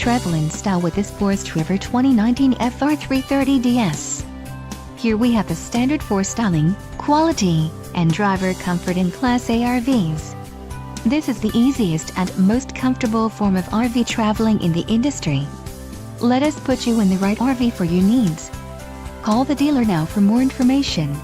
Travel in style with this Forest River 2019 FR3 DS. Here we have the standard for styling, quality, and driver comfort in Class A RVs. This is the easiest and most comfortable form of RV traveling in the industry. Let us put you in the right RV for your needs. Call the dealer now for more information.